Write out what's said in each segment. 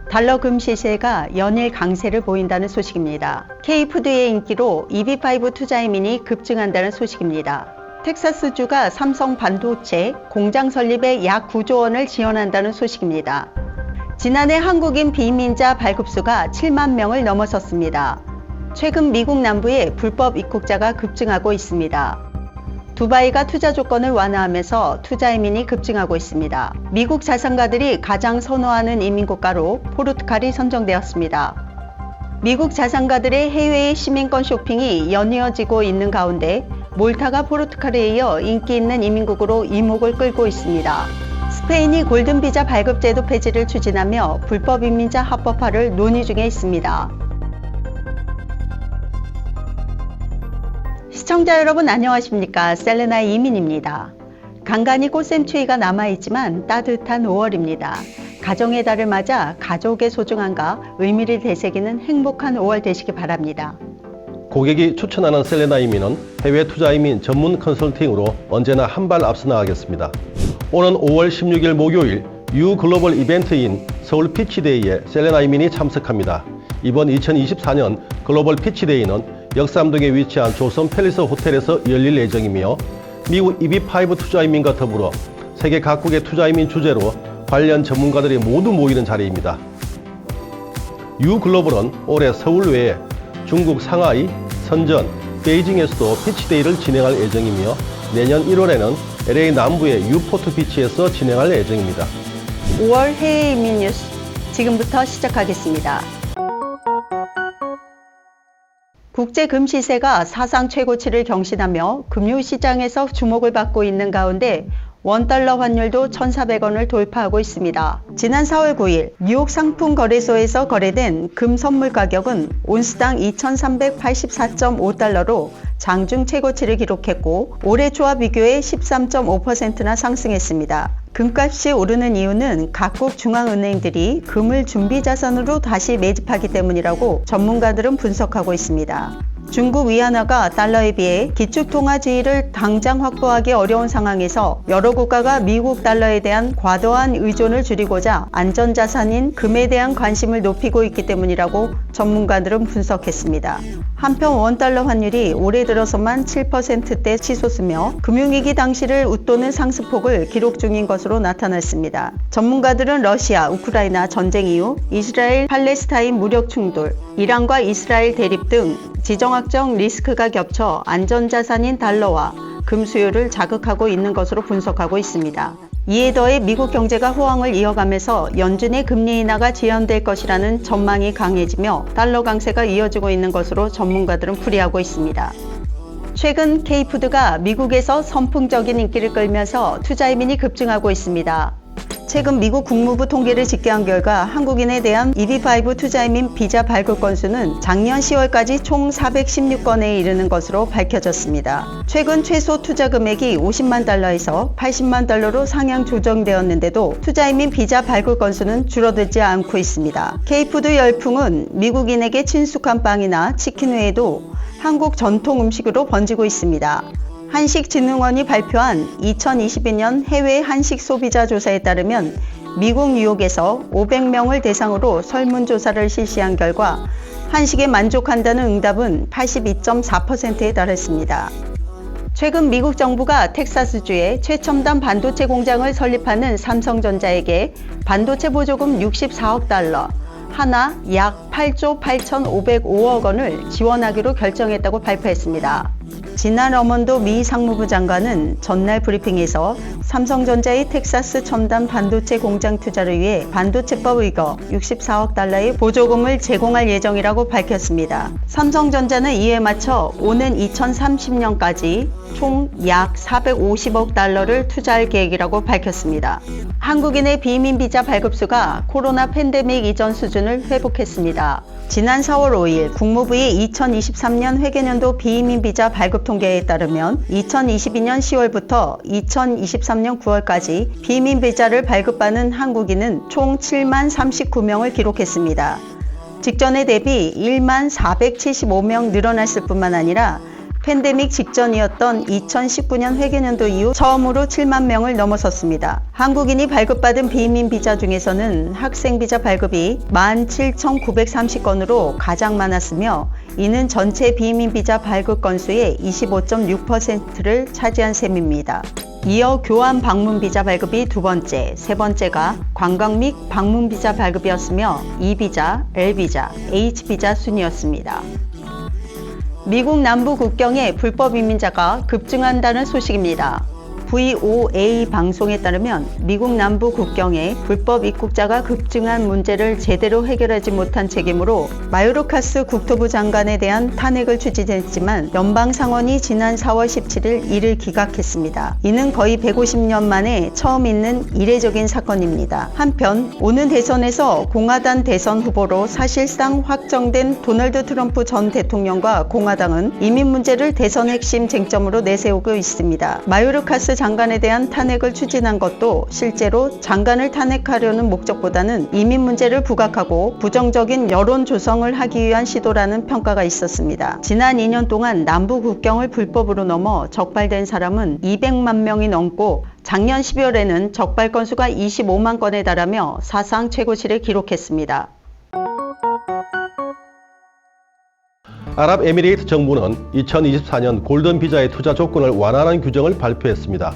달러 금 시세가 연일 강세를 보인다는 소식입니다. K푸드의 인기로 EB5 투자 이민이 급증한다는 소식입니다. 텍사스주가 삼성 반도체 공장 설립에 약 9조 원을 지원한다는 소식입니다. 지난해 한국인 비민자 발급수가 7만 명을 넘어섰습니다. 최근 미국 남부에 불법 입국자가 급증하고 있습니다. 두바이가 투자 조건을 완화하면서 투자 이민이 급증하고 있습니다. 미국 자산가들이 가장 선호하는 이민국가로 포르투갈이 선정되었습니다. 미국 자산가들의 해외 시민권 쇼핑이 연이어지고 있는 가운데 몰타가 포르투갈에 이어 인기 있는 이민국으로 이목을 끌고 있습니다. 스페인이 골든비자 발급제도 폐지를 추진하며 불법 이민자 합법화를 논의 중에 있습니다. 시청자 여러분 안녕하십니까? 셀레나 이민입니다. 간간히 꽃샘추위가 남아있지만 따뜻한 5월입니다. 가정의 달을 맞아 가족의 소중함과 의미를 되새기는 행복한 5월 되시기 바랍니다. 고객이 추천하는 셀레나 이민은 해외 투자 이민 전문 컨설팅으로 언제나 한 발 앞서 나가겠습니다. 오는 5월 16일 목요일 U 글로벌 이벤트인 서울 피치데이에 셀레나 이민이 참석합니다. 이번 2024년 글로벌 피치데이는 역삼동에 위치한 조선 팰리스 호텔에서 열릴 예정이며 미국 EB5 투자이민과 더불어 세계 각국의 투자이민 주제로 관련 전문가들이 모두 모이는 자리입니다. 유글로벌은 올해 서울 외에 중국 상하이, 선전, 베이징에서도 피치데이를 진행할 예정이며 내년 1월에는 LA 남부의 유포트 비치에서 진행할 예정입니다. 5월 해외 이민 뉴스 지금부터 시작하겠습니다. 국제 금 시세가 사상 최고치를 경신하며 금융시장에서 주목을 받고 있는 가운데 원달러 환율도 1,400원을 돌파하고 있습니다. 지난 4월 9일 뉴욕 상품거래소에서 거래된 금 선물 가격은 온스당 2,384.5달러로 장중 최고치를 기록했고 올해 초와 비교해 13.5%나 상승했습니다. 금값이 오르는 이유는 각국 중앙은행들이 금을 준비자산으로 다시 매집하기 때문이라고 전문가들은 분석하고 있습니다. 중국 위안화가 달러에 비해 기축통화지위를 당장 확보하기 어려운 상황에서 여러 국가가 미국 달러에 대한 과도한 의존을 줄이고자 안전자산인 금에 대한 관심을 높이고 있기 때문이라고 전문가들은 분석했습니다. 한편 원달러 환율이 올해 들어서만 7%대 치솟으며 금융위기 당시를 웃도는 상승폭을 기록 중인 것으로 나타났습니다. 전문가들은 러시아, 우크라이나 전쟁 이후 이스라엘, 팔레스타인 무력 충돌, 이란과 이스라엘 대립 등 지정학적 리스크가 겹쳐 안전자산인 달러와 금 수요를 자극하고 있는 것으로 분석하고 있습니다. 이에 더해 미국 경제가 호황을 이어가면서 연준의 금리 인하가 지연될 것이라는 전망이 강해지며 달러 강세가 이어지고 있는 것으로 전문가들은 풀이하고 있습니다. 최근 K푸드가 미국에서 선풍적인 인기를 끌면서 투자 이민이 급증하고 있습니다. 최근 미국 국무부 통계를 집계한 결과 한국인에 대한 EB5 투자이민 비자 발급 건수는 작년 10월까지 총 416건에 이르는 것으로 밝혀졌습니다. 최근 최소 투자 금액이 50만 달러에서 80만 달러로 상향 조정되었는데도 투자이민 비자 발급 건수는 줄어들지 않고 있습니다. K푸드 열풍은 미국인에게 친숙한 빵이나 치킨 외에도 한국 전통 음식으로 번지고 있습니다. 한식진흥원이 발표한 2022년 해외 한식 소비자 조사에 따르면 미국 뉴욕에서 500명을 대상으로 설문조사를 실시한 결과 한식에 만족한다는 응답은 82.4%에 달했습니다. 최근 미국 정부가 텍사스주에 최첨단 반도체 공장을 설립하는 삼성전자에게 반도체 보조금 64억 달러, 하나 약 8조 8,505억 원을 지원하기로 결정했다고 발표했습니다. 지난 러먼도 미 상무부 장관은 전날 브리핑에서 삼성전자의 텍사스 첨단 반도체 공장 투자를 위해 반도체법 의거 64억 달러의 보조금을 제공할 예정이라고 밝혔습니다. 삼성전자는 이에 맞춰 오는 2030년까지 총 약 450억 달러를 투자할 계획이라고 밝혔습니다. 한국인의 비민 비자 발급수가 코로나 팬데믹 이전 수준을 회복했습니다. 지난 4월 5일 국무부의 2023년 회계년도 비민 비자 발급 통계에 따르면 2022년 10월부터 2023년 9월까지 비민 비자를 발급받는 한국인은 총 7만 39명을 기록했습니다. 직전에 대비 1만 475명 늘어났을 뿐만 아니라 팬데믹 직전이었던 2019년 회계년도 이후 처음으로 7만 명을 넘어섰습니다. 한국인이 발급받은 비移민 비자 중에서는 학생 비자 발급이 17,930건으로 가장 많았으며 이는 전체 비移민 비자 발급 건수의 25.6%를 차지한 셈입니다. 이어 교환 방문 비자 발급이 두 번째, 세 번째가 관광 및 방문 비자 발급이었으며 E비자, L비자, H비자 순이었습니다. 미국 남부 국경에 불법 이민자가 급증한다는 소식입니다. VOA 방송에 따르면 미국 남부 국경에 불법 입국자가 급증한 문제를 제대로 해결하지 못한 책임으로 마요르카스 국토부 장관에 대한 탄핵을 추진했지만 연방상원이 지난 4월 17일 이를 기각했습니다. 이는 거의 150년 만에 처음 있는 이례적인 사건입니다. 한편 오는 대선에서 공화당 대선 후보로 사실상 확정된 도널드 트럼프 전 대통령과 공화당은 이민 문제를 대선 핵심 쟁점으로 내세우고 있습니다. 마요르카스 장관에 대한 탄핵을 추진한 것도 실제로 장관을 탄핵하려는 목적보다는 이민 문제를 부각하고 부정적인 여론 조성을 하기 위한 시도라는 평가가 있었습니다. 지난 2년 동안 남부 국경을 불법으로 넘어 적발된 사람은 200만 명이 넘고 작년 12월에는 적발 건수가 25만 건에 달하며 사상 최고치를 기록했습니다. 아랍에미레이트 정부는 2024년 골든 비자의 투자 조건을 완화하는 규정을 발표했습니다.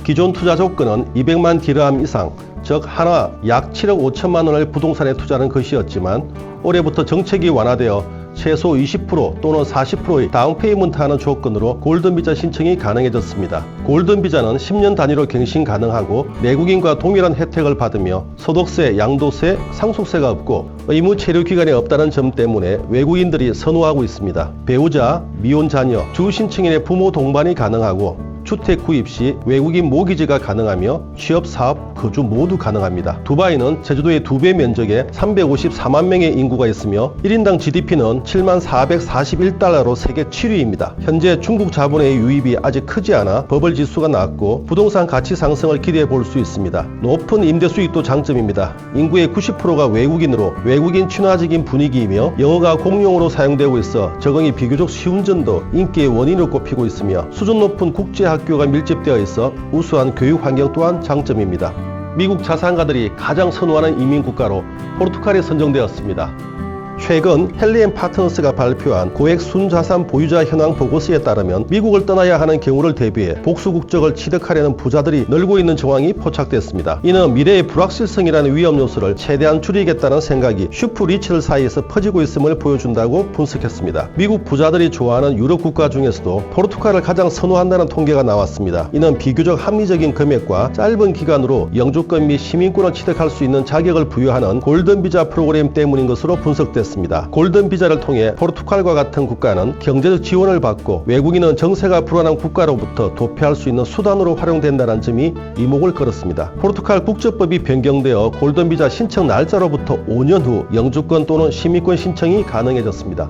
기존 투자 조건은 200만 디르함 이상, 즉 하나 약 7억 5천만 원을 부동산에 투자하는 것이었지만 올해부터 정책이 완화되어 최소 20% 또는 40%의 다운페이먼트하는 조건으로 골든비자 신청이 가능해졌습니다. 골든비자는 10년 단위로 갱신 가능하고 내국인과 동일한 혜택을 받으며 소득세, 양도세, 상속세가 없고 의무 체류 기간이 없다는 점 때문에 외국인들이 선호하고 있습니다. 배우자, 미혼 자녀, 주 신청인의 부모 동반이 가능하고 주택 구입 시 외국인 모기지가 가능하며 취업, 사업, 거주 모두 가능합니다. 두바이는 제주도의 2배 면적에 354만 명의 인구가 있으며 1인당 GDP는 7만 441달러로 세계 7위입니다. 현재 중국 자본의 유입이 아직 크지 않아 버블 지수가 낮고 부동산 가치 상승을 기대해 볼 수 있습니다. 높은 임대 수익도 장점입니다. 인구의 90%가 외국인으로 외국인 친화적인 분위기이며 영어가 공용어로 사용되고 있어 적응이 비교적 쉬운 점도 인기의 원인으로 꼽히고 있으며 수준 높은 국제 학교가 밀집되어 있어 우수한 교육 환경 또한 장점입니다. 미국 자산가들이 가장 선호하는 이민 국가로 포르투갈이 선정되었습니다. 최근 헨리앤파트너스가 발표한 고액 순자산 보유자 현황 보고서에 따르면 미국을 떠나야 하는 경우를 대비해 복수 국적을 취득하려는 부자들이 늘고 있는 정황이 포착됐습니다. 이는 미래의 불확실성이라는 위험 요소를 최대한 줄이겠다는 생각이 슈프리치들 사이에서 퍼지고 있음을 보여준다고 분석했습니다. 미국 부자들이 좋아하는 유럽 국가 중에서도 포르투갈을 가장 선호한다는 통계가 나왔습니다. 이는 비교적 합리적인 금액과 짧은 기간으로 영주권 및 시민권을 취득할 수 있는 자격을 부여하는 골든 비자 프로그램 때문인 것으로 분석됐습니다. 골든 비자를 통해 포르투갈과 같은 국가는 경제적 지원을 받고 외국인은 정세가 불안한 국가로부터 도피할 수 있는 수단으로 활용된다는 점이 이목을 끌었습니다. 포르투갈 국적법이 변경되어 골든 비자 신청 날짜로부터 5년 후 영주권 또는 시민권 신청이 가능해졌습니다.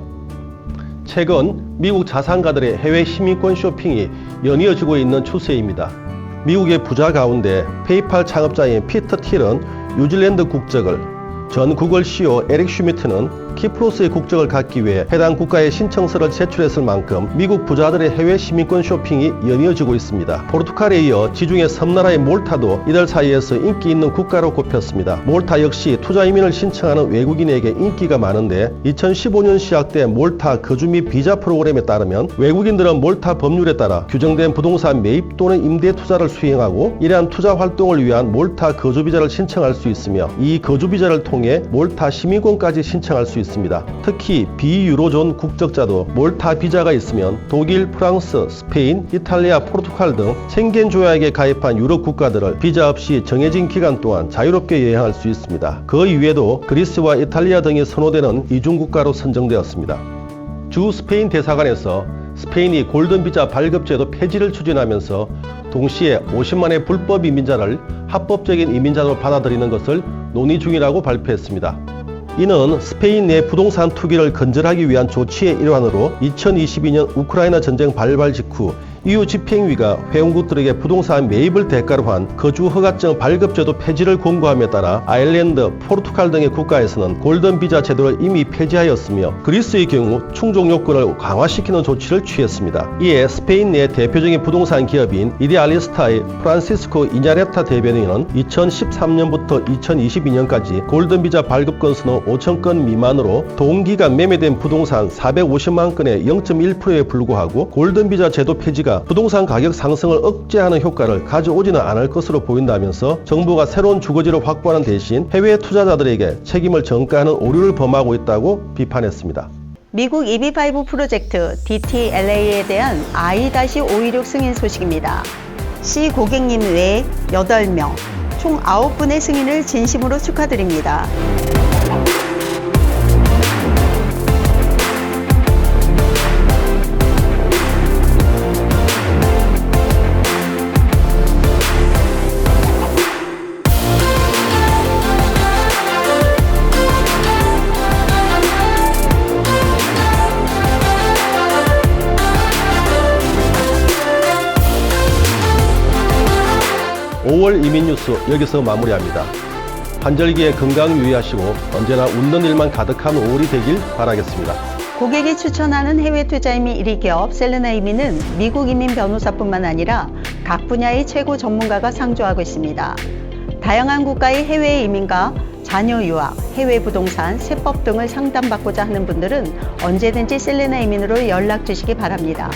최근 미국 자산가들의 해외 시민권 쇼핑이 연이어지고 있는 추세입니다. 미국의 부자 가운데 페이팔 창업자인 피터 틸은 뉴질랜드 국적을, 전 구글 CEO 에릭 슈미트는 키프로스의 국적을 갖기 위해 해당 국가에 신청서를 제출했을 만큼 미국 부자들의 해외 시민권 쇼핑이 연이어지고 있습니다. 포르투갈에 이어 지중해 섬나라의 몰타도 이들 사이에서 인기 있는 국가로 꼽혔습니다. 몰타 역시 투자 이민을 신청하는 외국인에게 인기가 많은데 2015년 시작된 몰타 거주 및 비자 프로그램에 따르면 외국인들은 몰타 법률에 따라 규정된 부동산 매입 또는 임대 투자를 수행하고 이러한 투자 활동을 위한 몰타 거주 비자를 신청할 수 있으며 이 거주 비자를 통해 몰타 시민권까지 신청할 수 있습니다. 특히 비유로존 국적자도 몰타 비자가 있으면 독일, 프랑스, 스페인, 이탈리아, 포르투갈 등 쉥겐 조약에 가입한 유럽 국가들을 비자 없이 정해진 기간 동안 자유롭게 여행할 수 있습니다. 그 이외에도 그리스와 이탈리아 등이 선호되는 이중 국가로 선정되었습니다. 주 스페인 대사관에서 스페인이 골든 비자 발급 제도 폐지를 추진하면서 동시에 50만의 불법 이민자를 합법적인 이민자로 받아들이는 것을 논의 중이라고 발표했습니다. 이는 스페인 내 부동산 투기를 근절하기 위한 조치의 일환으로 2022년 우크라이나 전쟁 발발 직후 EU 집행위가 회원국들에게 부동산 매입을 대가로 한 거주 허가증 발급제도 폐지를 공고함에 따라 아일랜드, 포르투갈 등의 국가에서는 골든 비자 제도를 이미 폐지하였으며 그리스의 경우 충족 요건을 강화시키는 조치를 취했습니다. 이에 스페인 내 대표적인 부동산 기업인 이데알리스타의 프란시스코 이냐레타 대변인은 2013년부터 2022년까지 골든 비자 발급 건수는 5,000건 미만으로 동기간 매매된 부동산 450만 건의 0.1%에 불구하고 골든 비자 제도 폐지가 부동산 가격 상승을 억제하는 효과를 가져오지는 않을 것으로 보인다면서 정부가 새로운 주거지를 확보하는 대신 해외 투자자들에게 책임을 전가하는 오류를 범하고 있다고 비판했습니다. 미국 EB5 프로젝트 DTLA에 대한 I-526 승인 소식입니다. C 고객님 외에 8명, 총 9분의 승인을 진심으로 축하드립니다. (5월) 이민뉴스 여기서 마무리합니다. 환절기에 건강 유의하시고 언제나 웃는 일만 가득한 5월이 되길 바라겠습니다. 고객이 추천하는 해외 투자이민 1위 기업 셀레나 이민은 미국 이민 변호사뿐만 아니라 각 분야의 최고 전문가가 상주하고 있습니다. 다양한 국가의 해외 이민과 자녀 유학, 해외 부동산, 세법 등을 상담받고자 하는 분들은 언제든지 셀레나 이민으로 연락 주시기 바랍니다.